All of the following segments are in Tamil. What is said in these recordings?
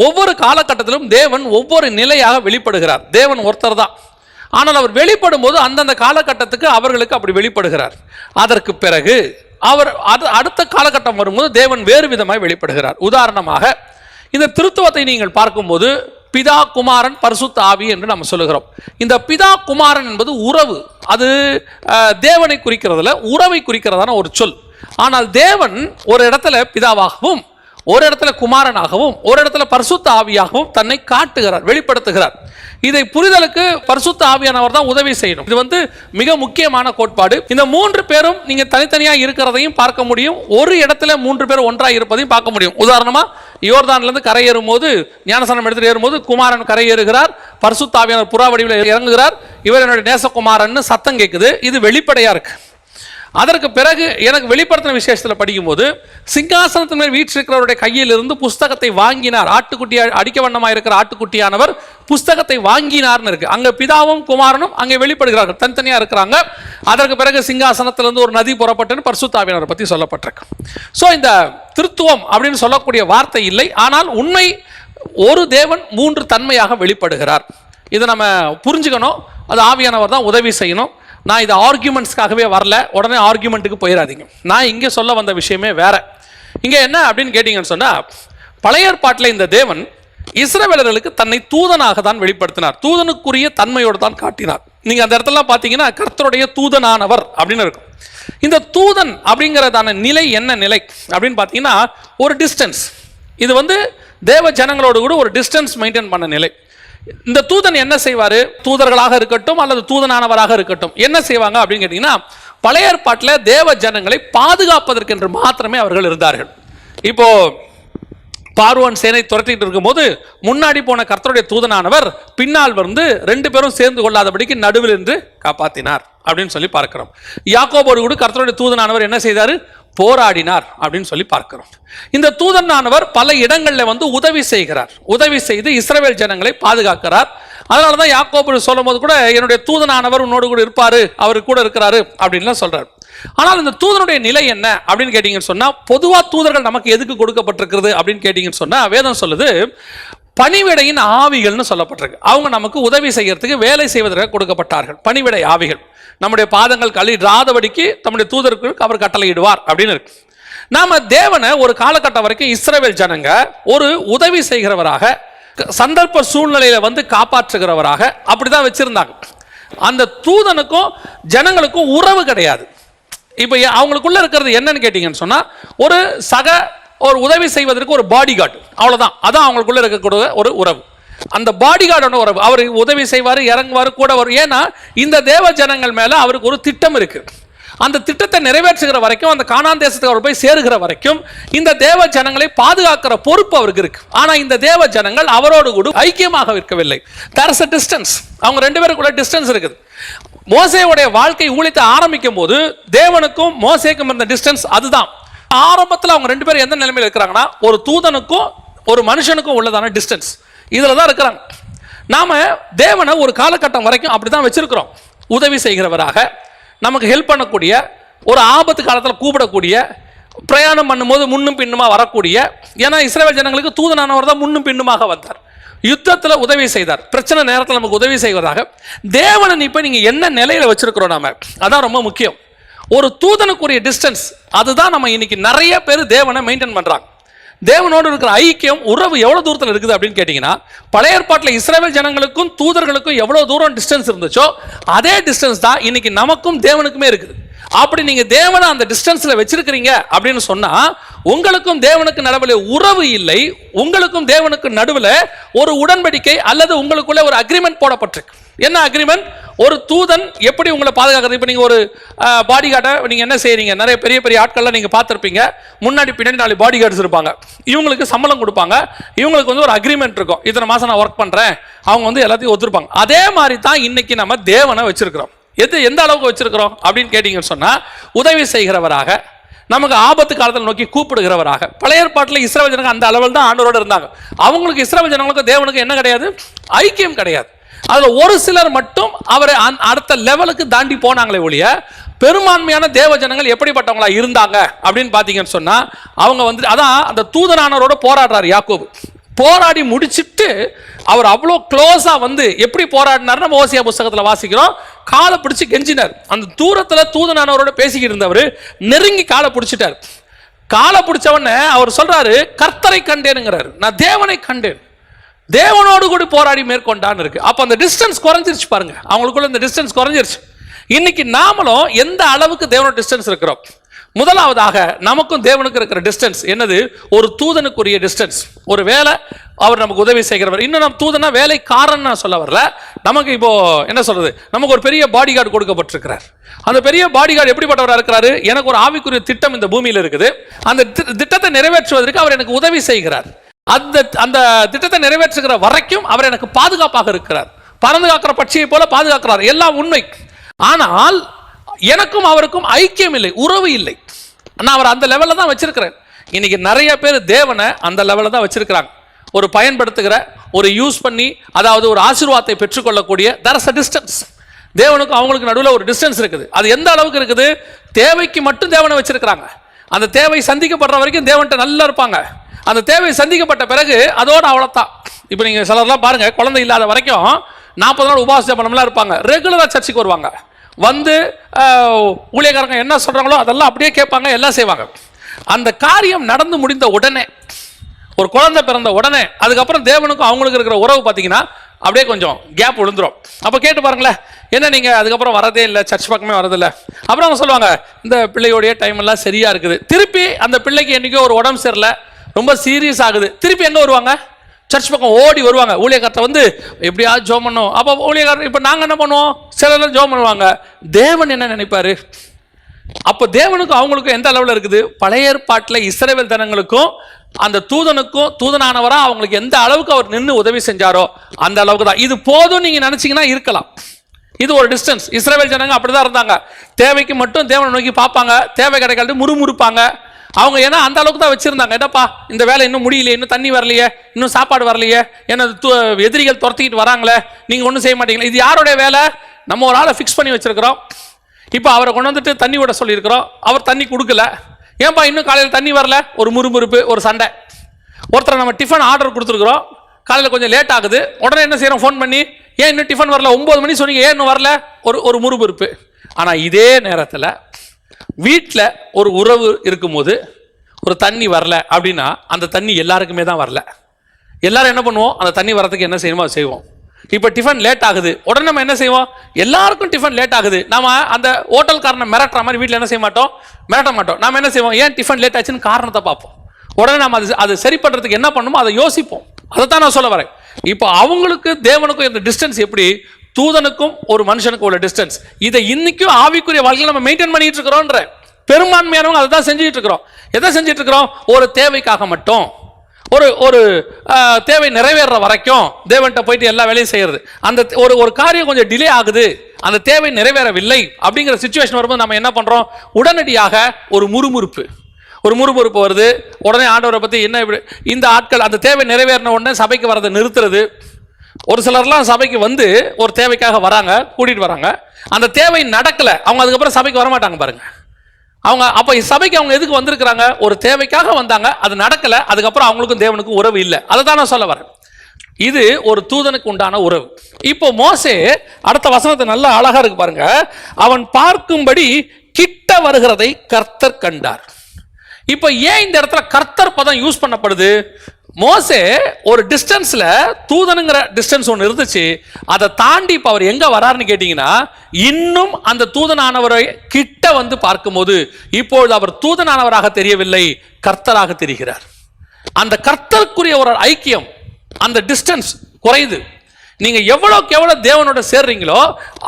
ஒவ்வொரு காலகட்டத்திலும் தேவன் ஒவ்வொரு நிலையாக வெளிப்படுகிறார். தேவன் ஒருத்தர் தான், ஆனால் அவர் வெளிப்படும் போது அந்தந்த காலகட்டத்துக்கு அவர்களுக்கு அப்படி வெளிப்படுகிறார். அதற்கு பிறகு அவர் அடுத்த காலகட்டம் வரும்போது தேவன் வேறு விதமாய் வெளிப்படுகிறார். உதாரணமாக இந்த திருத்துவத்தை நீங்கள் பார்க்கும்போது பிதா, குமாரன், பரிசுத்த ஆவி என்று நம்ம சொல்லுகிறோம். இந்த பிதா குமாரன் என்பது உறவு, அது தேவனை குறிக்கிறதுல உறவை குறிக்கிறதான ஒரு சொல். ஆனால் தேவன் ஒரு இடத்துல பிதாவாகவும், ஒரு இடத்துல குமாரனாகவும், ஒரு இடத்துல பரிசுத்த ஆவியாகவும் தன்னை காட்டுகிறார், வெளிப்படுத்துகிறார். இதை புரிதலுக்கு பரிசுத்த ஆவியானவர் தான் உதவி செய்யணும். இது மிக முக்கியமான கோட்பாடு. இந்த 3 பேரும் நீங்க தனித்தனியா இருக்கிறதையும் பார்க்க முடியும், ஒரு இடத்துல 3 பேர் ஒன்றாக இருப்பதையும் பார்க்க முடியும். உதாரணமா யோர்தான்ல இருந்து கரையேறும் போது, ஞானஸ்நானம் எடுத்து ஏறும்போது குமாரன் கரையேறுகிறார், பரிசுத்த ஆவியானவர் புறா வடிவில் இறங்குகிறார், இவர் என்னுடைய நேசகுமாரன் சத்தம் கேட்குது. இது வெளிப்படையா இருக்கு. அதற்கு பிறகு எனக்கு வெளிப்படுத்தின விசேஷத்தில் படிக்கும்போது சிங்காசனத்தின் மேல் வீற்றிருக்கிறவருடைய கையில் இருந்து புஸ்தகத்தை வாங்கினார், ஆட்டுக்குட்டி அடிக்க வண்ணமாக இருக்கிற ஆட்டுக்குட்டியானவர் புஸ்தகத்தை வாங்கினார்னு இருக்கு. அங்க பிதாவும் குமாரனும் அங்கே வெளிப்படுகிறார்கள், தனித்தனியா இருக்கிறாங்க. அதற்கு பிறகு சிங்காசனத்திலிருந்து ஒரு நதி புறப்பட்டுன்னு பரிசுத்த ஆவியானவரை பற்றி சொல்லப்பட்டிருக்கு. ஸோ இந்த திருத்துவம் அப்படின்னு சொல்லக்கூடிய வார்த்தை இல்லை, ஆனால் உண்மை ஒரு தேவன் 3 தன்மையாக வெளிப்படுகிறார். இதை நம்ம புரிஞ்சுக்கணும், அது ஆவியானவர் தான் உதவி செய்யணும். நான் இது ஆர்கியூமெண்ட்ஸ்க்காகவே வரல, உடனே ஆர்கியூமெண்ட்டுக்கு போயிடாதீங்க. நான் இங்கே சொல்ல வந்த விஷயமே வேற. இங்கே என்ன அப்படின்னு கேட்டீங்கன்னு சொன்னால், பழைய ஏற்பாட்டில் இந்த தேவன் இஸ்ரவேலர்களுக்கு தன்னை தூதனாக தான் வெளிப்படுத்தினார், தூதனுக்குரிய தன்மையோடு தான் காட்டினார். நீங்கள் அந்த இடத்துல பார்த்தீங்கன்னா கர்த்தருடைய தூதனானவர் அப்படின்னு இருக்கும். இந்த தூதன் அப்படிங்கிறதான நிலை என்ன நிலை அப்படின்னு பார்த்தீங்கன்னா ஒரு டிஸ்டன்ஸ். இது தேவ ஜனங்களோடு கூட ஒரு டிஸ்டன்ஸ் மெயின்டைன் பண்ண நிலை. இந்த தூதன் என்ன செய்வார்? தூதர்களாக இருக்கட்டும் அல்லது தூதனானவராக இருக்கட்டும் என்ன செய்வாங்க அப்படின்னு கேட்டீங்கன்னா, பழைய ஏற்பாட்டில் தேவ ஜனங்களை பாதுகாப்பதற்கு என்று மாத்திரமே அவர்கள் இருந்தார்கள். இப்போ பார்வோன் சேனை துரத்திட்டு இருக்கும்போது முன்னாடி போன கர்த்தருடைய தூதனானவர் பின்னால் 2 பேரும் சேர்ந்து கொள்ளாதபடிக்கு நடுவில் இருந்து காப்பாற்றினார் அப்படின்னு சொல்லி பார்க்கிறோம். யாக்கோபோடு கூட கர்த்தருடைய தூதனானவர் என்ன செய்தார்? போராடினார் அப்படின்னு சொல்லி பார்க்கிறோம். இந்த தூதனானவர் பல இடங்களில் உதவி செய்கிறார், உதவி செய்து இஸ்ரவேல் ஜனங்களை பாதுகாக்கிறார். அதனாலதான் யாக்கோபு சொல்லும் போது கூட என்னுடைய தூதனானவர் உன்னோடு கூட இருப்பாரு, அவரு கூட இருக்கிறாரு அப்படின்லாம் சொல்றாரு. ஆனால் இந்த தூதனுடைய நிலை என்ன அப்படின்னு கேட்டீங்கன்னு சொன்னா, பொதுவா தூதர்கள் நமக்கு எதுக்கு கொடுக்கப்பட்டிருக்கிறது அப்படின்னு கேட்டீங்கன்னு சொன்னா, வேதம் சொல்லுது பணிவிடையின் ஆவிகள்னு சொல்லப்பட்டிருக்கு. அவங்க நமக்கு உதவி செய்யறதுக்கு, வேலை செய்வதற்கு கொடுக்கப்பட்டார்கள். பணிவிடை ஆவிகள் நம்முடைய பாதங்கள் கழிடாதபடிக்கு நம்முடைய தூதருக்கு அவர் கட்டளையிடுவார் அப்படின்னு இருக்கு. நாம தேவனை ஒரு காலகட்டம் வரைக்கும் இஸ்ரவேல் ஜனங்க ஒரு உதவி செய்கிறவராக, சந்தர்ப்ப சூழ்நிலையில காப்பாற்றுகிறவராக அப்படிதான் வச்சிருந்தாங்க. அந்த தூதனுக்கும் ஜனங்களுக்கும் உறவு கிடையாது. இப்ப அவங்களுக்குள்ள இருக்கிறது என்னன்னு கேட்டீங்கன்னு சொன்னா, ஒரு உதவி செய்வதற்கு ஒரு பாடி கார்டு, அவ்வளவுதான். அதான் அவங்களுக்குள்ள இருக்கக்கூடிய ஒரு உறவு. அந்த பாடி கார்டோட உறவு. அவர் உதவி செய்வார், இறங்குவார், கூட வரும். ஏன்னா இந்த தேவ ஜனங்கள் மேல அவருக்கு ஒரு திட்டம் இருக்கு. அந்த திட்டத்தை நிறைவேற்றுகிற வரைக்கும், அந்த கானான் தேசத்துக்கு அவர் போய் சேருகிற வரைக்கும் இந்த தேவ ஜனங்களை பாதுகாக்கிற பொறுப்பு அவருக்கு இருக்கு. ஆனா இந்த தேவ ஜனங்கள் அவரோடு கூட ஐக்கியமாக இருக்கவில்லை. There is a distance. அவங்க 2 பேருக்குள்ள டிஸ்டன்ஸ் இருக்குது. மோசேயுடைய வாழ்க்கை ஊழியத்தை ஆரம்பிக்கும் போது தேவனுக்கும் மோசேக்கும் இருந்த டிஸ்டன்ஸ் அதுதான். ஆரம்பத்தில் அவங்க 2 பேரும் எந்த நிலைமையில் இருக்கிறாங்கன்னா, ஒரு தூதனுக்கும் ஒரு மனுஷனுக்கும் உள்ளதான டிஸ்டன்ஸ் இதுல தான் இருக்கிறாங்க. நாம தேவனை ஒரு காலகட்டம் வரைக்கும் அப்படிதான் வச்சிருக்கிறோம். உதவி செய்கிறவராக, நமக்கு ஹெல்ப் பண்ணக்கூடிய, ஒரு ஆபத்து காலத்தில் கூப்பிடக்கூடிய, பிரயாணம் பண்ணும்போது முன்னும் பின்னுமா வரக்கூடிய. ஏன்னா இஸ்ரவேல் ஜனங்களுக்கு தூதனானவர் தான் முன்னும் பின்னுமாக வந்தார், யுத்தத்தில் உதவி செய்தார், பிரச்சனை நேரத்தில் நமக்கு உதவி செய்வதாக. தேவனை இப்ப நீங்க என்ன நிலையில வச்சிருக்கிறோம் நாம, அதான் ரொம்ப முக்கியம். ஒரு தூதனுக்குரிய டிஸ்டன்ஸ் அதுதான் நம்ம இன்னைக்கு நிறைய பேர் தேவனை மெயின்டைன் பண்றாங்க. தேவனோடு இருக்கிற ஐக்கியம், உறவு எவ்வளவு தூரத்தில் இருக்குது அப்படின்னு கேட்டீங்கன்னா, பழைய ஏற்பாட்டில் இஸ்ரவேல் ஜனங்களுக்கும் தூதர்களுக்கும் எவ்வளவு தூரம் டிஸ்டன்ஸ் இருந்துச்சோ அதே டிஸ்டன்ஸ் தான் இன்னைக்கு நமக்கும் தேவனுக்குமே இருக்குது. அப்படி நீங்க தேவனை அந்த டிஸ்டன்ஸ்ல வச்சிருக்கிறீங்க அப்படின்னு சொன்னா, உங்களுக்கும் தேவனுக்கு நடுவில் உறவு இல்லை, உங்களுக்கும் தேவனுக்கு நடுவில் ஒரு உடன்படிக்கை அல்லது உங்களுக்குள்ள ஒரு அக்ரிமெண்ட் போடப்பட்டிருக்கு. என்ன அக்ரிமெண்ட்? ஒரு தூதன் எப்படி உங்களை பாதுகாக்கிறது. இப்போ நீங்கள் ஒரு பாடி கார்டை நீங்கள் என்ன செய்கிறீங்க, நிறைய பெரிய பெரிய ஆட்கள்லாம் நீங்கள் பார்த்துருப்பீங்க, முன்னாடி பின்னாடி 4 பாடி கார்ட்ஸ் இருப்பாங்க. இவங்களுக்கு சம்பளம் கொடுப்பாங்க, இவங்களுக்கு ஒரு அக்ரிமெண்ட் இருக்கும், இத்தனை மாதம் நான் ஒர்க் பண்ணுறேன், அவங்க எல்லாத்தையும் ஒத்துருப்பாங்க. அதே மாதிரி தான் இன்னைக்கு நம்ம தேவனை வச்சிருக்கிறோம். எந்த அளவுக்கு வச்சிருக்கிறோம் அப்படின்னு கேட்டீங்கன்னு சொன்னால், உதவி செய்கிறவராக, நமக்கு ஆபத்து காலத்தில் நோக்கி கூப்பிடுகிறவராக. பழைய ஏற்பாட்டில் இஸ்ரவேல் ஜனங்க அந்த அளவில் தான் ஆண்டவரோடு இருந்தாங்க. அவங்களுக்கு இஸ்ரவேல் ஜனங்களுக்கு தேவனுக்கு என்ன கிடையாது? ஐக்கியம் கிடையாது. அதுல ஒரு சிலர் மட்டும் அவரை அடுத்த லெவலுக்கு தாண்டி போனாங்களே ஒழிய, பெரும்பான்மையான தேவ ஜனங்கள் எப்படிப்பட்டவங்களா இருந்தாங்க அப்படின்னு பாத்தீங்கன்னு சொன்னா, அவங்க அதான் அந்த தூதனானவரோட போராடுறாரு யாக்கோபு. போராடி முடிச்சிட்டு அவர் அவ்வளோ க்ளோஸா வந்து எப்படி போராடினார் நம்ம ஓசியா புஸ்தகத்துல வாசிக்கிறோம். காலை பிடிச்சு கெஞ்சினார். அந்த தூரத்துல தூதனானவரோட பேசிக்கிட்டு இருந்தவர் நெருங்கி காலை பிடிச்சிட்டார். காலை பிடிச்ச உடனே அவர் சொல்றாரு, கர்த்தரை கண்டேனுங்கிறாரு. நான் தேவனை கண்டேன், தேவனோடு கூட போராடி மேற்கொண்டான்னு இருக்கு. அப்ப அந்த டிஸ்டன்ஸ் குறைஞ்சிருச்சு பாருங்க, அவங்களுக்குள்ள இந்த டிஸ்டன்ஸ் குறைஞ்சிருச்சு. இன்னைக்கு நாமளும் எந்த அளவுக்கு தேவனோட டிஸ்டன்ஸ் இருக்கிறோம்? முதலாவதாக நமக்கும் தேவனுக்கு இருக்கிற டிஸ்டன்ஸ் என்னது? ஒரு தூதனுக்குரிய டிஸ்டன்ஸ். ஒரு வேலை அவர் நமக்கு உதவி செய்கிறவர். இன்னும் நம்ம தூதனா வேலைக்காரன் நான் சொல்ல வரல. நமக்கு இப்போ என்ன சொல்றது, நமக்கு ஒரு பெரிய பாடி கார்டு கொடுக்கப்பட்டிருக்கிறார். அந்த பெரிய பாடி கார்டு எப்படிப்பட்டவராக இருக்கிறாரு? எனக்கு ஒரு ஆவிக்குரிய திட்டம் இந்த பூமியில் இருக்குது, அந்த திட்டத்தை நிறைவேற்றுவதற்கு அவர் எனக்கு உதவி செய்கிறார். அந்த திட்டத்தை நிறைவேற்றுகிற வரைக்கும் அவர் எனக்கு பாதுகாப்பாக இருக்கிறார். பறந்து காக்கிற பட்சியை போல பாதுகாக்கிறார். எல்லாம் உண்மை. ஆனால் எனக்கும் அவருக்கும் ஐக்கியம் இல்லை, உறவு இல்லை. நான் அவர் அந்த லெவலில் தான் வச்சிருக்கிறேன். இன்னைக்கு நிறைய பேர் தேவனை அந்த லெவலில் தான் வச்சிருக்கிறாங்க. ஒரு பயன்படுத்துகிற, ஒரு யூஸ் பண்ணி, அதாவது ஒரு ஆசீர்வாதத்தை பெற்றுக்கொள்ளக்கூடிய தரஸ் டிஸ்டன்ஸ். தேவனுக்கும் அவங்களுக்கு நடுவில் ஒரு டிஸ்டன்ஸ் இருக்குது. அது எந்த அளவுக்கு இருக்குது? தேவைக்கு மட்டும் தேவனை வச்சிருக்கிறாங்க. அந்த தேவை சந்திக்கப்படுற வரைக்கும் தேவன்கிட்ட நல்லா இருப்பாங்க. அந்த தேவை சந்திக்கப்பட்ட பிறகு அதோட அவ்வளோதான். இப்போ நீங்கள் சிலர்லாம் பாருங்க, குழந்தை இல்லாத வரைக்கும் 40 நாள் உபவாச ஜெபம்லாம் இருப்பாங்க. ரெகுலராக சர்ச்சுக்கு வருவாங்க. வந்து ஊழியக்காரங்க என்ன சொல்கிறாங்களோ அதெல்லாம் அப்படியே கேட்பாங்க, எல்லாம் செய்வாங்க. அந்த காரியம் நடந்து முடிந்த உடனே, ஒரு குழந்தை பிறந்த உடனே, அதுக்கப்புறம் தேவனுக்கும் அவங்களுக்கு இருக்கிற உறவு பார்த்தீங்கன்னா அப்படியே கொஞ்சம் கேப் விழுந்துரும். அப்போ கேட்டு பாருங்களேன், என்ன நீங்கள் அதுக்கப்புறம் வரதே இல்லை, சர்ச் பக்கமே வரதில்லை. அப்புறம் அவங்க சொல்லுவாங்க, இந்த பிள்ளையோடைய டைம் எல்லாம் சரியாக இருக்குது. திருப்பி அந்த பிள்ளைக்கு என்றைக்கோ ஒரு உடம்பு சரியில்லை, ரொம்ப சீரியஸ் ஆகுது, திருப்பி எங்கே வருவாங்க? சர்ச் பக்கம் ஓடி வருவாங்க. ஊழியக்காரத்தை வந்து எப்படியாவது ஜோம் பண்ணும். அப்போ ஊழியக்காரர் இப்போ நாங்கள் என்ன பண்ணுவோம்? சிலர் ஜோம் பண்ணுவாங்க. தேவன் என்ன நினைப்பாரு? அப்போ தேவனுக்கும் அவங்களுக்கும் எந்த அளவில் இருக்குது? பழைய ஏற்பாட்டில் இஸ்ரவேல் ஜனங்களுக்கும் அந்த தூதனுக்கும், தூதனானவரா அவங்களுக்கு எந்த அளவுக்கு அவர் நின்று உதவி செஞ்சாரோ அந்த அளவுக்கு தான். இது போதும் நீங்க நினைச்சீங்கன்னா இருக்கலாம். இது ஒரு டிஸ்டன்ஸ். இஸ்ரவேல் ஜனங்க அப்படிதான் இருந்தாங்க. தேவைக்கு மட்டும் தேவனை நோக்கி பார்ப்பாங்க, தேவை கிடைக்காது முறுமுறுப்பாங்க அவங்க. ஏன்னா அந்த அளவுக்கு தான் வச்சிருந்தாங்க. என்னப்பா இந்த வேலை இன்னும் முடியலையே, இன்னும் தண்ணி வரலையே, இன்னும் சாப்பாடு வரலையே, ஏன்னா எதிரிகள் துரத்திக்கிட்டு வராங்களே, நீங்க ஒன்றும் செய்ய மாட்டீங்களா? இது யாருடைய வேலை? நம்ம ஒரு ஆளை ஃபிக்ஸ் பண்ணி வச்சிருக்கிறோம். இப்போ அவரை கொண்டு வந்துட்டு தண்ணி விட சொல்லியிருக்கிறோம், அவர் தண்ணி கொடுக்கல. ஏன்பா இன்னும் காலையில் தண்ணி வரல? ஒரு முறுமுறுப்பு, ஒரு சண்டை. ஒருத்தரை நம்ம டிஃபன் ஆர்டர் கொடுத்துருக்குறோம், காலையில் கொஞ்சம் லேட் ஆகுது, உடனே என்ன செய்யறோம்? ஃபோன் பண்ணி, ஏன் இன்னும் டிஃபன் வரல? 9 மணி சொன்னீங்க, ஏன் இன்னும் வரல? ஒரு முறுமுறுப்பு. ஆனால் இதே நேரத்தில் வீட்டில் ஒரு உறவு இருக்கும்போது ஒரு தண்ணி வரல அப்படின்னா அந்த தண்ணி எல்லாருக்குமே தான் வரல. எல்லாரும் என்ன பண்ணுவோம்? அந்த தண்ணி வரதுக்கு என்ன செய்யணுமோ செய்வோம். இப்போ டிஃபன் லேட் ஆகுது, உடனே நம்ம என்ன செய்வோம்? எல்லாருக்கும் டிஃபன் லேட் ஆகுது, நம்ம அந்த ஹோட்டல்காரனை மிரட்டுற மாதிரி வீட்டில் என்ன செய்ய மாட்டோம்? மிரட்ட மாட்டோம். நம்ம என்ன செய்வோம்? ஏன் டிஃபன் லேட் ஆச்சுன்னு காரணத்தை பார்ப்போம். உடனே நம்ம அது சரி பண்ணுறதுக்கு என்ன பண்ணணுமோ அதை யோசிப்போம். அதைத்தான் நான் சொல்ல வரேன். இப்போ அவங்களுக்கு தேவனுக்கும் இந்த டிஸ்டன்ஸ் எப்படி? தூதனுக்கும் ஒரு மனுஷனுக்கும் உள்ள டிஸ்டன்ஸ். இதை இன்னைக்கும் ஆவிக்குரிய வாழ்க்கையில் நம்ம மெயின்டைன் பண்ணிட்டு இருக்கிறோன்ற பெரும்பான்மையானவங்க அதை தான் செஞ்சுட்டு இருக்கிறோம். எதை செஞ்சுட்டு இருக்கிறோம்? ஒரு தேவைக்காக மட்டும், ஒரு தேவை நிறைவேற வரைக்கும் தேவன்கிட்ட போயிட்டு எல்லா வேலையும் செய்யறது. அந்த ஒரு காரியம் கொஞ்சம் டிலே ஆகுது, அந்த தேவை நிறைவேறவில்லை அப்படிங்கிற சிச்சுவேஷன் வரும்போது நம்ம என்ன பண்றோம்? உடனடியாக ஒரு முறுமுறுப்பு வருது. உடனே ஆண்டவரை பத்தி என்ன இப்படி, இந்த ஆட்கள் அந்த தேவை நிறைவேறின உடனே சபைக்கு வரதை நிறுத்துறது. ஒரு சிலர்லாம் சபைக்கு வந்து ஒரு தேவைக்காக வராங்க, கூட்டிட்டு வராங்க, அந்த தேவை நடக்கல, அவங்க அதுக்கப்புறம் சபைக்கு வரமாட்டாங்க பாருங்க. அவங்க அப்ப சபைக்கு அவங்க எதுக்கு வந்திருக்கிறாங்க? ஒரு தேவைக்காக வந்தாங்க, அது நடக்கல, அதுக்கப்புறம் அவங்களுக்கும் தேவனுக்கும் உறவு இல்லை. அதை தான் நான் சொல்ல வரேன். இது ஒரு தூதனுக்கு உண்டான உறவு. இப்போ மோசே அடுத்த வசனத்தை நல்லா அழகா இருக்கு பாருங்க. அவன் பார்க்கும்படி கிட்ட வருகிறதை கர்த்தர் கண்டார். இப்போ ஏன் இந்த இடத்துல கர்த்தர் பதம் யூஸ் பண்ணப்படுது? மோசே ஒரு டிஸ்டன்ஸ்ல, தூதனுங்கிற டிஸ்டன்ஸ் ஒன்று இருந்துச்சு, அதை தாண்டி இப்போ அவர் எங்க வராருன்னு கேட்டீங்கன்னா, இன்னும் அந்த தூதனானவரை கிட்ட வந்து பார்க்கும்போது இப்பொழுது அவர் தூதனானவராக தெரியவில்லை, கர்த்தராக தெரிகிறார். அந்த கர்த்தருக்குரிய ஒரு ஐக்கியம், அந்த டிஸ்டன்ஸ் குறையுது. நீங்க எவ்வளவுக்கு எவ்வளவு தேவனோட சேர்றீங்களோ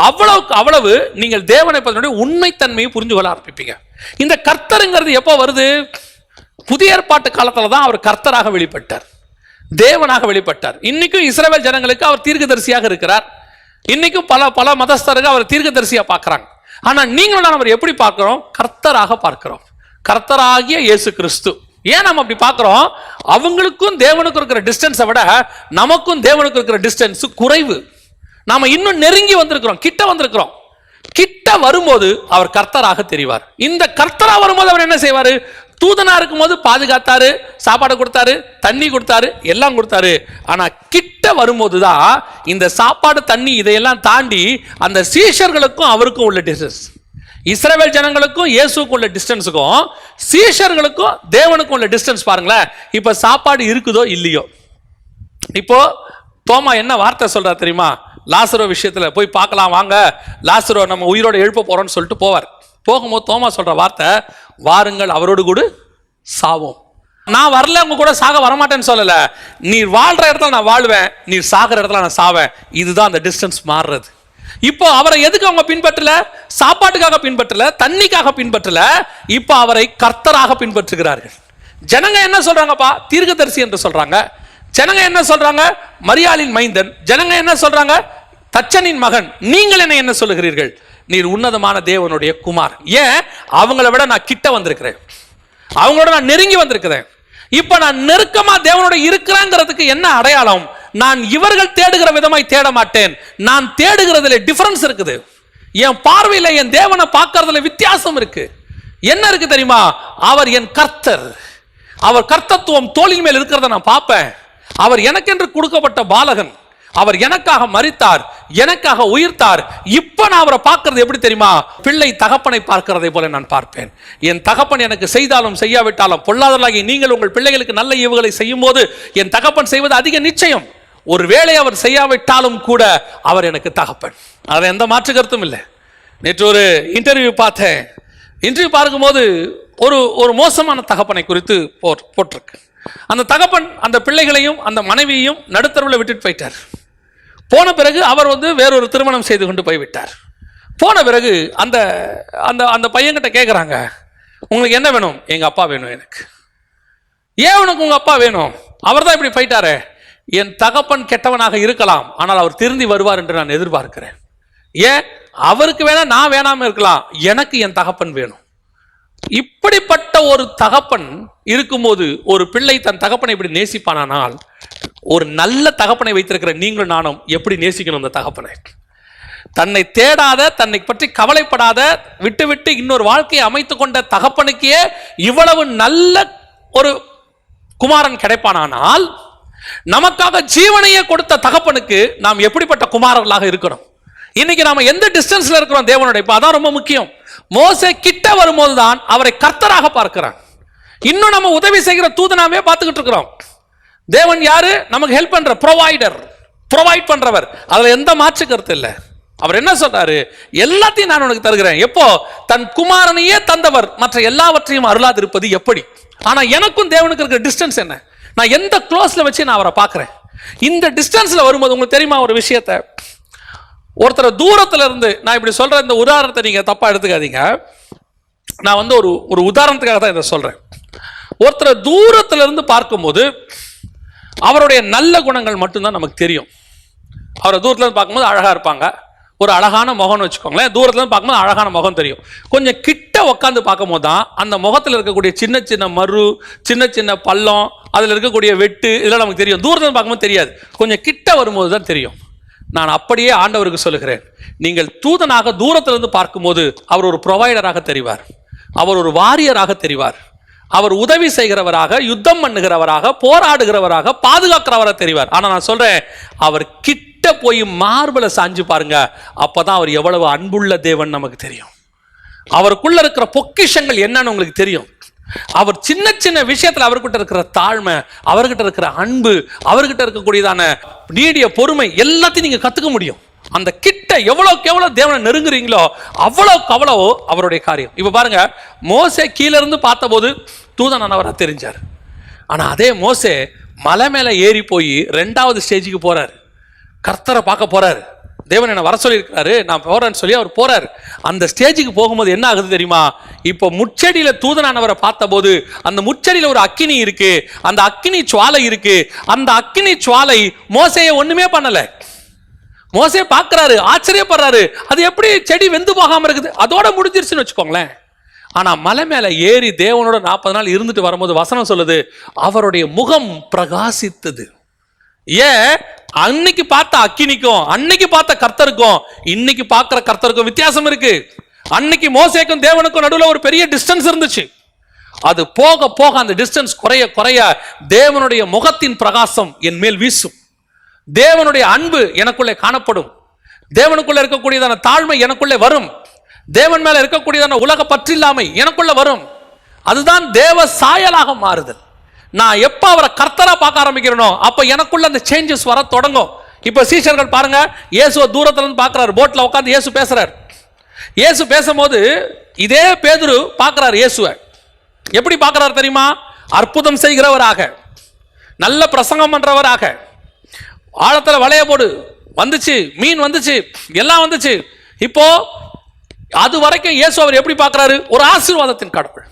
அவ்வளவுக்கு அவ்வளவு நீங்கள் தேவனை பற்றிய உண்மைத்தன்மையை புரிஞ்சு கொள்ள ஆரம்பிப்பீங்க. இந்த கர்த்தருங்கிறது எப்போ வருது? புதிய ஏற்பாட்டு காலத்துல தான் அவர் கர்த்தராக வெளிப்பட்டார், தேவனாக வெளிப்பட்டார். இன்னைக்கும் இஸ்ரவேல் ஜனங்களுக்கு அவர் தீர்க்கதரிசியாக இருக்கிறார். இன்னைக்கும் பல மதஸ்தர்கள் அவர் தீர்க்கதரிசியா பார்க்கறாங்க. ஆனா நீங்களும் நான் அவர் எப்படி பார்க்கிறோம்? கர்த்தராக பார்க்கிறோம், கர்த்தராகிய இயேசு கிறிஸ்து. ஏன் நம்ம அப்படி பார்க்கிறோம்? அவங்களுக்கும் தேவனுக்கும் இருக்கிற டிஸ்டன்ஸை விட நமக்கும் தேவனுக்கு இருக்கிற டிஸ்டன்ஸ் குறைவு. நாம இன்னும் நெருங்கி வந்திருக்கிறோம், கிட்ட வந்திருக்கிறோம். கிட்ட வரும்போது அவர் கர்த்தராக தெரிவார். இந்த கர்த்தரா வரும்போது அவர் என்ன செய்வாரு? தூதனா இருக்கும்போது பாதுகாத்தாரு, சாப்பாடு கொடுத்தாரு, தண்ணி கொடுத்தாரு, எல்லாம் கொடுத்தாரு. ஆனா கிட்ட வரும்போதுதான் இந்த சாப்பாடு தண்ணி இதையெல்லாம் தாண்டி அந்த சீஷர்களுக்கும் அவருக்கும் உள்ள டிஸ்டன்ஸ், இஸ்ரவேல் ஜனங்களுக்கும் இயேசுக்கும் உள்ள டிஸ்டன்ஸுக்கும் சீஷர்களுக்கும் தேவனுக்கும் உள்ள டிஸ்டன்ஸ் பாருங்களேன். இப்ப சாப்பாடு இருக்குதோ இல்லையோ, இப்போ தோமா என்ன வார்த்தை சொல்றா தெரியுமா? லாசரோ விஷயத்துல போய் பார்க்கலாம் வாங்க, லாசரோ நம்ம உயிரோட எழுப்ப போறோம்னு சொல்லிட்டு போவார். போகும்போது தோமா சொல்ற வார்த்தை, வாருங்கள் அவரோடு கூட சாவோம். நான் வரல உங்க கூட சாக வரமாட்டேன்னு சொல்லல, நீர் வாழ்ற இடத்துல நான் வாழ்வேன், நீர் சாகிற இடத்துல நான் சாவேன். இதுதான் அந்த டிஸ்டன்ஸ் மாறுறது. இப்போ அவரை எதுக்கு அவங்க பின்பற்றல? சாப்பாட்டுக்காக பின்பற்றல, தண்ணிக்காக பின்பற்றல, இப்போ அவரை கர்த்தராக பின்பற்றுகிறார்கள். ஜனங்க என்ன சொல்றாங்கப்பா? தீர்க்கதரிசி என்று சொல்றாங்க. ஜனங்க என்ன சொல்றாங்க? மரியாளின் மைந்தன். ஜனங்க என்ன சொல்றாங்க? தச்சனின் மகன். நீங்கள் என்ன சொல்லுகிறீர்கள்? நீர் உன்னதமான தேவனுடைய குமார். ஏன்? அவங்கள விட நான் கிட்ட வந்திருக்கிறேன், அவங்களோட நான் நெருங்கி வந்திருக்கிறேன். இப்ப நான் நெருக்கமா தேவனோட இருக்கிறேங்கிறதுக்கு என்ன அடையாளம்? நான் இவர்கள் தேடுகிற விதமாய் தேட மாட்டேன். நான் தேடுகிறதுல டிஃபரன்ஸ் இருக்குது. என் பார்வையில என் தேவனை பார்க்கறதுல வித்தியாசம் இருக்கு. என்ன இருக்கு தெரியுமா? அவர் என் கர்த்தர். அவர் கர்த்தத்துவம் தோளின் மேல் இருக்கிறத நான் பார்ப்பேன். அவர் எனக்கென்று கொடுக்கப்பட்ட பாலகன். அவர் எனக்காக மரித்தார், எனக்காக உயிர்த்தார். இப்ப நான் அவரை பார்க்கிறது எப்படி தெரியுமா? பிள்ளை தகப்பனை பார்க்கிறதை போல நான் பார்ப்பேன். என் தகப்பன் எனக்கு செய்தாலும் செய்யாவிட்டாலும் பொல்லாதவர்களாகிய நீங்கள் உங்கள் பிள்ளைகளுக்கு நல்ல ஈவுகளை செய்யும் போது என் தகப்பன் செய்வது அதிக நிச்சயம். ஒருவேளை அவர் செய்யாவிட்டாலும் கூட அவர் எனக்கு தகப்பன். அதை எந்த மாற்று கருத்தும் இல்லை. நேற்று ஒரு இன்டர்வியூ பார்த்தேன். இன்டர்வியூ பார்க்கும்போது ஒரு மோசமான தகப்பனை குறித்து போட்டிருக்கு. அந்த தகப்பன் அந்த பிள்ளைகளையும் அந்த மனைவியையும் நடுத்தருவில் விட்டுட்டு போயிட்டார். போன பிறகு அவர் வேறொரு திருமணம் செய்து கொண்டு போய்விட்டார். போன பிறகு அந்த அந்த அந்த பையன்கிட்ட கேட்குறாங்க, உங்களுக்கு என்ன வேணும்? எங்க அப்பா வேணும் எனக்கு. ஏன் உனக்கு உங்க அப்பா வேணும்? அவர் தான் இப்படி போயிட்டாரே. என் தகப்பன் கெட்டவனாக இருக்கலாம், ஆனால் அவர் திருந்தி வருவார் என்று நான் எதிர்பார்க்கிறேன். ஏன்? அவருக்கு வேணா நான் வேணாம இருக்கலாம், எனக்கு என் தகப்பன் வேணும். இப்படிப்பட்ட ஒரு தகப்பன் இருக்கும்போது ஒரு பிள்ளை தன் தகப்பனை இப்படி நேசிப்பானால், ஒரு நல்ல தகப்பனை வைத்திருக்கிற நீங்களும் நானும் எப்படி நேசிக்கணும் அந்த தகப்பனை? தன்னை தேடாத, தன்னை பற்றி கவலைப்படாத, விட்டு விட்டு இன்னொரு வாழ்க்கையை அமைத்துக் கொண்ட தகப்பனுக்கே இவ்வளவு நல்ல ஒரு குமாரன் கிடைப்பானால், நமக்காக ஜீவனையே கொடுத்த தகப்பனுக்கு நாம் எப்படிப்பட்ட குமாரர்களாக இருக்கணும்? இன்னைக்கு நாம எந்த டிஸ்டன்ஸ்ல இருக்கிறோம் தேவனோட? இப்ப அதான் ரொம்ப முக்கியம். மோசே கிட்ட வரும்போது தான் அவரை கர்த்தராக பார்க்கிறான். இன்னும் நம்ம உதவி செய்கிற தூதனாவே பார்த்துக்கிட்டு இருக்கிறோம். தேவன் யாரு? நமக்கு ஹெல்ப் பண்ற ப்ரொவைடர், ப்ரொவைட் பண்றவர். அதுல எந்த மாற்று கருத்து இல்லை. அவர் என்ன சொல்றாரு? எல்லாத்தையும் நான் உனக்கு தருகிறேன். எப்போ? தன் குமாரனையே தந்தவர் மற்ற எல்லாவற்றையும் அருளாதிருப்பது எப்படி? ஆனா எனக்கும் தேவனுக்கு இருக்கிற டிஸ்டன்ஸ் என்ன? நான் எந்த க்ளோஸ்ல வச்சு நான் அவரை பார்க்கிறேன்? இந்த டிஸ்டன்ஸ்ல வரும்போது உங்களுக்கு தெரியுமா ஒரு விஷயத்தை? ஒருத்தர் தூரத்துல இருந்து, நான் இப்படி சொல்ற இந்த உதாரணத்தை நீங்க தப்பா எடுத்துக்காதீங்க. நான் ஒரு உதாரணத்துக்காக தான் இதை சொல்றேன். ஒருத்தர் தூரத்துல இருந்து பார்க்கும்போது அவருடைய நல்ல குணங்கள் மட்டும்தான் நமக்கு தெரியும். அவரை தூரத்துல இருந்து பார்க்கும்போது அழகா இருப்பாங்க, ஒரு அழகான முகம்னு வச்சுக்கோங்களேன். தூரத்துல இருந்து பார்க்கும்போது அழகான முகம் தெரியும். கொஞ்சம் கிட்ட உட்காந்து பார்க்கும்போது தான் அந்த முகத்தில் இருக்கக்கூடிய சின்ன சின்ன மறு, சின்ன சின்ன பள்ளம், அதில் இருக்கக்கூடிய வெட்டு, இதெல்லாம் நமக்கு தெரியும். தூரத்துல இருந்து பார்க்கும்போது தெரியாது, கொஞ்சம் கிட்ட வரும்போது தான் தெரியும். நான் அப்படியே ஆண்டவருக்கு சொல்லுகிறேன், நீங்கள் தூதனாக தூரத்திலிருந்து பார்க்கும்போது அவர் ஒரு ப்ரொவைடராக தெரிவார், அவர் ஒரு வாரியராக தெரிவார், அவர் உதவி செய்கிறவராக, யுத்தம் பண்ணுகிறவராக, போராடுகிறவராக, பாதுகாக்கிறவராக தெரிவார். ஆனா நான் சொல்றேன், அவர் கிட்ட போய் மார்பல சாஞ்சு பாருங்க, அப்பதான் அவர் எவ்வளவு அன்புள்ள தேவன் நமக்கு தெரியும். அவருக்குள்ள இருக்கிற பொக்கிஷங்கள் என்னன்னு உங்களுக்கு தெரியும். அவர் சின்ன சின்ன விஷயத்துல அவர்கிட்ட இருக்கிற தாழ்மை, அவர்கிட்ட இருக்கிற அன்பு, அவர்கிட்ட இருக்கக்கூடியதான நீடிய பொறுமை எல்லாத்தையும் நீங்க கத்துக்க முடியும். அந்த கிட்ட எவ்வளவுக்கு எவ்வளவு தேவனை நெருங்குறீங்களோ அவ்வளவுக்கு அவ்வளவு அவருடைய காரியம். இப்ப பாருங்க, மோசே கீழே இருந்து பார்த்த போது தூதனானவரா தெரிஞ்சார். ஆனா அதே மோசே மலை மேல ஏறி போய் 2வது ஸ்டேஜுக்கு போறாரு, கர்த்தரை பார்க்க போறாரு. தேவன் என்ன வர சொல்லியிருக்காரு, நான் போறேன்னு சொல்லி அவர் போறாரு. அந்த ஸ்டேஜுக்கு போகும்போது என்ன ஆகுது தெரியுமா? இப்போ முச்செடியில தூதனானவரை பார்த்த போது அந்த முச்செடியில ஒரு அக்கினி இருக்கு, அந்த அக்கினி சுவாலை இருக்கு. அந்த அக்கினி சுவாலை மோசேயை ஒண்ணுமே பண்ணல. மோசே பார்க்கிறாரு, ஆச்சரியப்படுறாரு, அது எப்படி செடி வெந்து போகாம இருக்குது, அதோட முடிஞ்சிருச்சுன்னு வச்சுக்கோங்களேன். ஆனா மலை மேல ஏறி தேவனோட 40 நாள் இருந்துட்டு வரும்போது வசனம் சொல்லுது, அவருடைய முகம் பிரகாசித்தது. ஏன்? அன்னைக்கு பார்த்த அக்கினிக்கும் அன்னைக்கு பார்த்த கர்த்தருக்கும் இன்னைக்கு பார்க்கிற கர்த்தருக்கும் வித்தியாசம் இருக்கு. அன்னைக்கு மோசேக்கும் தேவனுக்கும் நடுவில் ஒரு பெரிய டிஸ்டன்ஸ் இருந்துச்சு. அது போக போக அந்த டிஸ்டன்ஸ் குறைய குறைய தேவனுடைய முகத்தின் பிரகாசம் என் மேல் வீசும். தேவனுடைய அன்பு எனக்குள்ளே காணப்படும். தேவனுக்குள்ள இருக்கக்கூடியதான தாழ்மை எனக்குள்ளே வரும். தேவன் மேல இருக்கக்கூடியதான உலக பற்றில்லாமை எனக்குள்ள வரும். அதுதான் தேவ சாயலாக மாறுதல். நான் எப்ப அவரை கர்த்தரா பார்க்க ஆரம்பிக்கிறேனோ அப்ப எனக்குள்ள அந்த சேஞ்சஸ் வர தொடங்கும். இப்ப சீஷர்கள் பாருங்க, இயேசுவை தூரத்துல இருந்து பார்க்கிறார், போட்ல உட்கார்ந்து இயேசு பேசுறார். இயேசு பேசும்போது இதே பேதுரு பார்க்கிறார். இயேசுவை எப்படி பார்க்கிறார் தெரியுமா? அற்புதம் செய்கிறவராக, நல்ல பிரசங்கம் பண்றவராக, ஆழத்துல வளைய போடு வந்துச்சு, மீன் வந்துச்சு, எல்லாம் வந்துச்சு. இப்போ அது வரைக்கும் இயேசு அவர் எப்படி பார்க்கிறாரு? ஒரு ஆசீர்வாதத்தின் கடவுள்.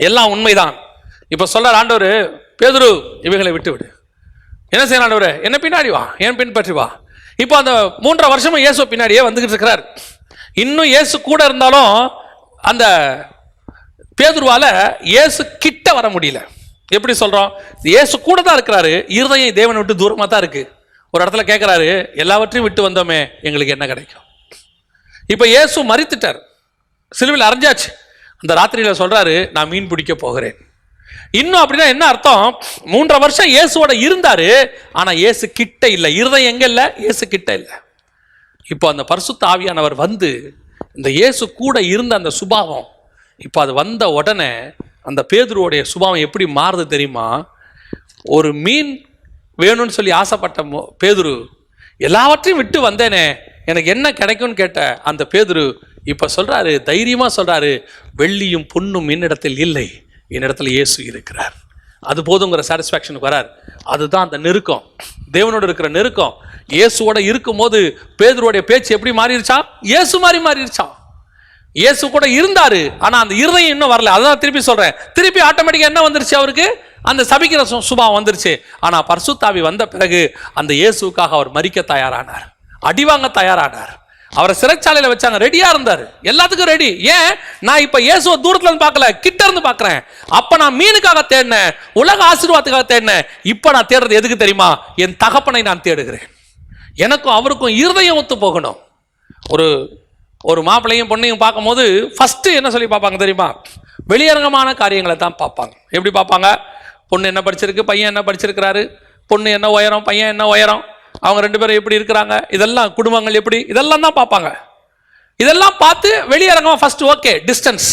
எல்லாம் உண்மைதான். இப்ப சொல்ற ஆண்டவர், பேதுரு இவைகளை விட்டு விடு. என்ன செய்யணும் ஆண்டவர்? என்ன பின்னாடி வா, என் பின்பற்றி வா. இப்போ அந்த 3.5 வருஷமும் இயேசு பின்னாடியே வந்துகிட்டு இருக்கிறார். இன்னும் இயேசு கூட இருந்தாலும் அந்த பேதுருவால இயேசு கிட்ட வர முடியல. எப்படி சொல்றோம்? இயேசு கூட தான் இருக்கிறாரு, இருதயம் தேவனை விட்டு தூரமா தான் இருக்கு. ஒரு இடத்துல கேட்கிறாரு, எல்லாவற்றையும் விட்டு வந்தோமே, எங்களுக்கு என்ன கிடைக்கும்? இப்ப இயேசு மரித்துட்டார், சிலுவையில் அரைஞ்சாச்சு. அந்த ராத்திரியில சொல்றாரு, நான் மீன் பிடிக்க போகிறேன். இன்னும் அப்படின்னா என்ன அர்த்தம்? 3.5 வருஷம் இயேசுவோட இருந்தாரு, ஆனா இயேசு கிட்ட இல்ல. இருதயம் எங்க இல்ல? இயேசு கிட்ட இல்ல. இப்போ அந்த பரிசுத்த ஆவியானவர் வந்து இந்த இயேசு கூட இருந்த அந்த சுபாவம், இப்போ அது வந்த உடனே அந்த பேதுருவோடைய சுபாவம் எப்படி மாறுது தெரியுமா? ஒரு மீன் வேணும்னு சொல்லி ஆசைப்பட்ட பேதுரு, எல்லாவற்றையும் விட்டு வந்தேனே, எனக்கு என்ன கிடைக்கும்னு கேட்ட அந்த பேதுரு இப்ப சொல்றாரு, தைரியமா சொல்றாரு, வெள்ளியும் பொன்னும் என்னிடத்தில் இல்லை, என்னிடத்தில் இயேசு இருக்கிறார், அது போதுங்கிற சாட்டிஸ்ஃபேக்ஷனுக்கு வரார். அதுதான் அந்த நெருக்கம், தேவனோடு இருக்கிற நெருக்கம். இயேசுவோட இருக்கும் போது பேதுருவோடைய பேச்சு எப்படி மாறிடுச்சா? இயேசு மாதிரி மாறிடுச்சா. இயேசு கூட இருந்தாரு, ஆனா அந்த இருதயம் இன்னும் வரல. அதான் திருப்பி சொல்றேன், திருப்பி ஆட்டோமேட்டிக்கா என்ன வந்துருச்சு? அவருக்கு அந்த சபிக்கிற சுபாவம் வந்துருச்சு. ஆனா பரிசுத்த ஆவி வந்த பிறகு அந்த இயேசுக்காக அவர் மரிக்க தயாரானார், அடிவாங்க தயாரானார். அவரை சிறைச்சாலையில வச்சாங்க, ரெடியா இருந்தாரு, எல்லாத்துக்கும் ரெடி. ஏன்? நான் இப்ப இயேசுவை தூரத்துல இருந்து பார்க்கல, கிட்ட இருந்து பார்க்கிறேன். அப்ப நான் மீனுக்காக தேடினேன், உலக ஆசீர்வாதத்துக்காக தேடினேன். இப்ப நான் தேடுறது எதுக்கு தெரியுமா? என் தகப்பனை நான் தேடுகிறேன். எனக்கும் அவருக்கும் இருதயம் ஒத்து போகணும். ஒரு மாப்பிள்ளையும் பொண்ணையும் பார்க்கும் போது ஃபர்ஸ்ட் என்ன சொல்லி பார்ப்பாங்க தெரியுமா? வெளியரங்கமான காரியங்களை தான் பார்ப்பாங்க. எப்படி பார்ப்பாங்க? பொண்ணு என்ன படிச்சிருக்கு, பையன் என்ன படிச்சிருக்கிறாரு, பொண்ணு என்ன உயரம், பையன் என்ன உயரம், அவங்க 2 பேரும் எப்படி இருக்கிறாங்க, இதெல்லாம் குடும்பங்கள் எப்படி, இதெல்லாம் தான் பார்ப்பாங்க. இதெல்லாம் பார்த்து வெளியரங்கமா ஃபர்ஸ்ட் ஓகே, டிஸ்டன்ஸ்,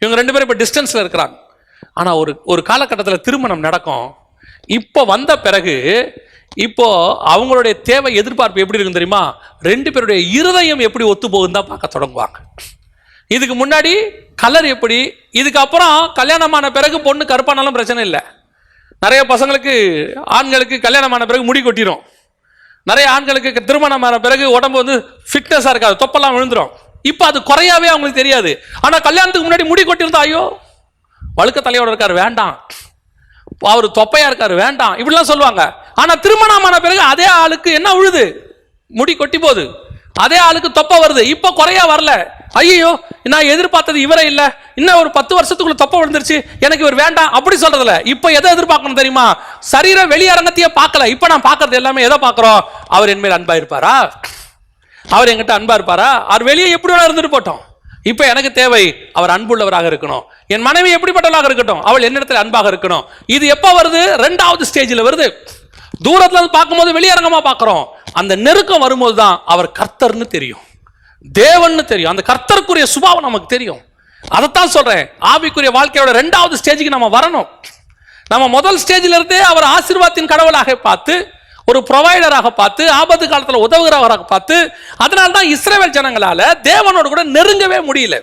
இவங்க 2 பேரும் இப்போ டிஸ்டன்ஸ்ல இருக்கிறாங்க. ஆனா ஒரு காலகட்டத்தில் திருமணம் நடக்கும். இப்போ வந்த பிறகு இப்போ அவங்களுடைய தேவை, எதிர்பார்ப்பு எப்படி இருக்கும் தெரியுமா? 2 பேருடைய இருதயம் எப்படி ஒத்து போகுதுன்னு தான் பார்க்க தொடங்குவாங்க. இதுக்கு முன்னாடி கலர் எப்படி, இதுக்கப்புறம் கல்யாணமான பிறகு பொண்ணு கருப்பானாலும் பிரச்சனை இல்லை. நிறைய பசங்களுக்கு, ஆண்களுக்கு கல்யாணமான பிறகு முடி கொட்டிடும். நிறைய ஆண்களுக்கு திருமணமான பிறகு உடம்பு வந்து ஃபிட்னஸா இருக்காது, தொப்பெல்லாம் விழுந்துடும். இப்போ அது குறையாவே அவங்களுக்கு தெரியாது. ஆனா கல்யாணத்துக்கு முன்னாடி முடி கொட்டியிருந்தா, ஐயோ வழுக்க தலையோட இருக்காரு வேண்டாம், அவர் தொப்பையா இருக்காரு வேண்டாம், இப்படிலாம் சொல்லுவாங்க. ஆனா திருமணமான பிறகு அதே ஆளுக்கு என்ன விழுது? முடி கொட்டி போகுது. அதே ஆளுக்கு தொப்பை வருது. இப்ப குறையா வரல. ஐயோ நான் எதிர்பார்த்தது இவரே இல்ல, இன்னும் ஒரு 10 வருஷத்துக்குள்ள தொப்பை விழுந்துருச்சு, எனக்கு இவர் வேண்டாம் அப்படி சொல்றதுல. இப்ப எதை எதிர்பார்க்கணும் தெரியுமா? சரீர வெளியரங்கத்தையே பார்க்கல. இப்ப நான் பார்க்கறது எல்லாமே எதை பார்க்கிறோம்? அவர் என் மேல் அன்பா இருப்பாரா, அவர் என்கிட்ட அன்பா இருப்பாரா, அவர் வெளியே எப்படி வேணா இருந்துட்டு போட்டோம். இப்ப எனக்கு தேவை அவர் அன்புள்ளவராக இருக்கணும். என் மனைவி எப்படிப்பட்டவளாக இருக்கட்டும், அவள் என்னிடத்தில் அன்பாக இருக்கணும். இது எப்ப வருது? 2வது ஸ்டேஜில் வருது. தூரத்துல இருந்து பார்க்கும்போது வெளியரங்கமா பார்க்கிறோம். அந்த நெருக்கம் வரும்போது தான் அவர் கர்த்தர்னு தெரியும், தேவன்னு தெரியும், அந்த கர்த்தருக்குரிய சுபாவம் நமக்கு தெரியும். அதைத்தான் சொல்றேன், ஆவிக்குரிய வாழ்க்கையோட 2வது ஸ்டேஜுக்கு நம்ம வரணும். நம்ம முதல் ஸ்டேஜில் இருந்தே அவர் ஆசீர்வாதத்தின் கடவுளாக பார்த்து, ஒரு ப்ரொவைடராக பார்த்து, ஆபத்து காலத்தில் உதவுகிறவராக பார்த்து, அதனால தான் இஸ்ரவேல் ஜனங்களால தேவனோடு கூட நெருங்கவே முடியல.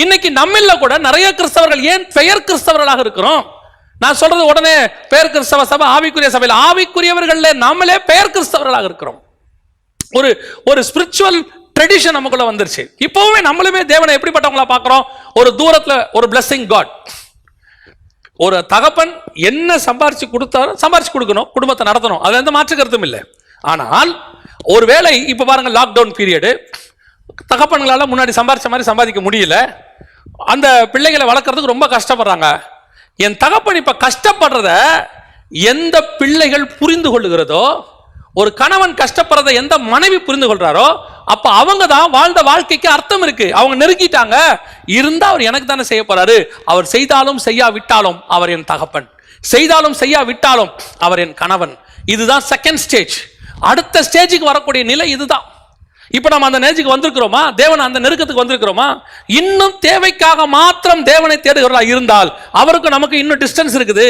இன்னைக்கு நம்மள கூட நிறைய கிறிஸ்தவர்கள் ஏன் பெயர் கிறிஸ்தவர்களாக இருக்கிறோம்? நான் சொல்றது உடனே பெயர் கிறிஸ்தவ சபை, ஆவிக்குரிய சபையில் ஆவிக்குரியவர்கள் நாமளே பெயர் கிறிஸ்தவர்களாக இருக்கிறோம். ஒரு ஸ்பிரிச்சுவல் ட்ரெடிஷன் நமக்குள்ள வந்துருச்சு. இப்பவுமே நம்மளுமே தேவனை எப்படிப்பட்டவங்களா பார்க்கிறோம்? ஒரு தூரத்துல ஒரு பிளெஸிங் காட். ஒரு தகப்பன் என்ன சம்பாரிச்சு கொடுத்தாலும் சம்பாரிச்சு கொடுக்கணும், குடும்பத்தை நடத்தணும், அது எந்த மாற்று கருத்தும் இல்லை. ஆனால் ஒருவேளை இப்ப பாருங்க, லாக்டவுன் பீரியடு, தகப்பன்களால முன்னாடி சம்பாரிச்ச மாதிரி சம்பாதிக்க முடியல, அந்த பிள்ளைகளை வளர்க்கறதுக்கு ரொம்ப கஷ்டப்படுறாங்க. என் தகப்பன் இப்ப கஷ்டப்படுறத எந்த பிள்ளைகள் புரிந்து கொள்ளுகிறதோ, ஒரு கணவன் கஷ்டப்படுறதை எந்த மனைவி புரிந்து கொள்றாரோ அப்ப அவங்க தான் வாழ்ந்த வாழ்க்கைக்கு அர்த்தம் இருக்கு. அவங்க நெருங்கிட்டாங்க, இருந்தா அவர் எனக்கு தானே செய்ய போறாரு. அவர் செய்தாலும் செய்யாவிட்டாலும் அவர் என் தகப்பன், செய்தாலும் செய்யாவிட்டாலும் அவர் என் கணவன். இதுதான் செகண்ட் ஸ்டேஜ். அடுத்த ஸ்டேஜுக்கு வரக்கூடிய நிலை இதுதான். இப்ப நம்ம அந்த நேஜுக்கு வந்திருக்கிறோமா? தேவன் அந்த நெருக்கத்துக்கு வந்திருக்கிறோமா? இன்னும் தேவைக்காக மாத்திரம் தேவனை தேடுகிறவர்களா இருந்தால் அவருக்கு நமக்கு இன்னும் டிஸ்டன்ஸ் இருக்குது.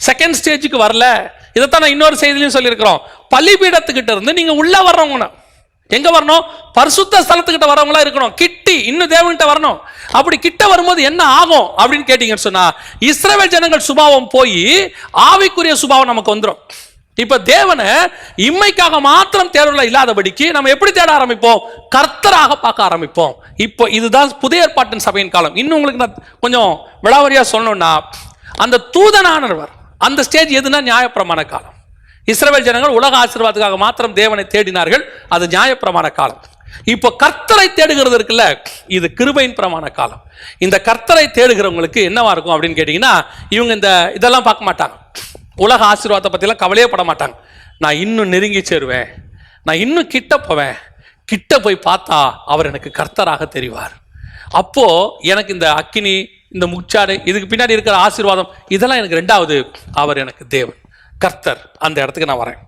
செகண்ட் ஸ்டேஜுக்கு வரல. இதைத்தான் நான் இன்னொரு செய்திலையும் சொல்லியிருக்கிறோம். பலிபீடத்துக்கிட்ட இருந்து நீங்க உள்ள வர்றவங்க எங்க வரணும்? பரிசுத்த ஸ்தலத்துக்கிட்ட வரவங்களா இருக்கணும். கிட்டி இன்னும் தேவன்கிட்ட வரணும். அப்படி கிட்ட வரும்போது என்ன ஆகும் அப்படின்னு கேட்டீங்கன்னு சொன்னா, இஸ்ரவேல் ஜனங்கள் சுபாவம் போய் ஆவிக்குரிய சுபாவம் நமக்கு வந்துடும். இப்ப தேவனை இம்மைக்காக மாத்திரம் தேர்வுல இல்லாதபடிக்கு நம்ம எப்படி தேட ஆரம்பிப்போம்? கர்த்தராக பார்க்க ஆரம்பிப்போம். இப்போ இதுதான் புதிய ஏற்பாட்டின் சபையின் காலம். இன்னும் உங்களுக்கு நான் கொஞ்சம் விளாவரியா சொல்லணும்னா, அந்த தூதனானவர் அந்த ஸ்டேஜ் எதுனா நியாயப்பிரமாண காலம். இஸ்ரவேல் ஜனங்கள் உலக ஆசீர்வாதத்துக்காக மாத்திரம் தேவனை தேடினார்கள், அது நியாயப்பிரமாண காலம். இப்போ கர்த்தரை தேடுகிறது இருக்குல்ல, இது கிருபையின் பிரமாண காலம். இந்த கர்த்தரை தேடுகிறவங்களுக்கு என்னவா இருக்கும் அப்படின்னு கேட்டீங்கன்னா, இவங்க இந்த இதெல்லாம் பார்க்க மாட்டாங்க. உலக ஆசீர்வாதத்தை பற்றிலாம் கவலையே பட மாட்டாங்க. நான் இன்னும் நெருங்கி சேருவேன், நான் இன்னும் கிட்ட போவேன். கிட்ட போய் பார்த்தா அவர் எனக்கு கர்த்தராக தெரிவார். அப்போ எனக்கு இந்த அக்கினி, இந்த முச்சாடு, இதுக்கு பின்னாடி இருக்கிற ஆசீர்வாதம் இதெல்லாம் எனக்கு ரெண்டாவது. அவர் எனக்கு தேவன், கர்த்தர். அந்த இடத்துக்கு நான் வரேன்.